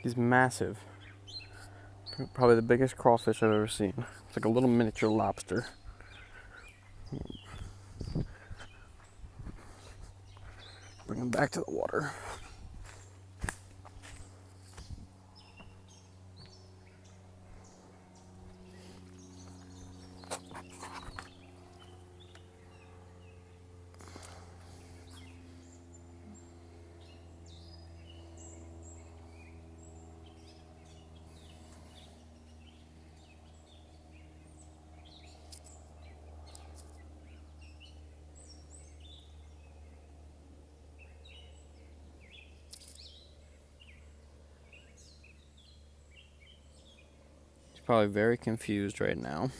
He's massive. Probably the biggest crawfish I've ever seen. It's like a little miniature lobster. Bring him back to the water. He's probably very confused right now.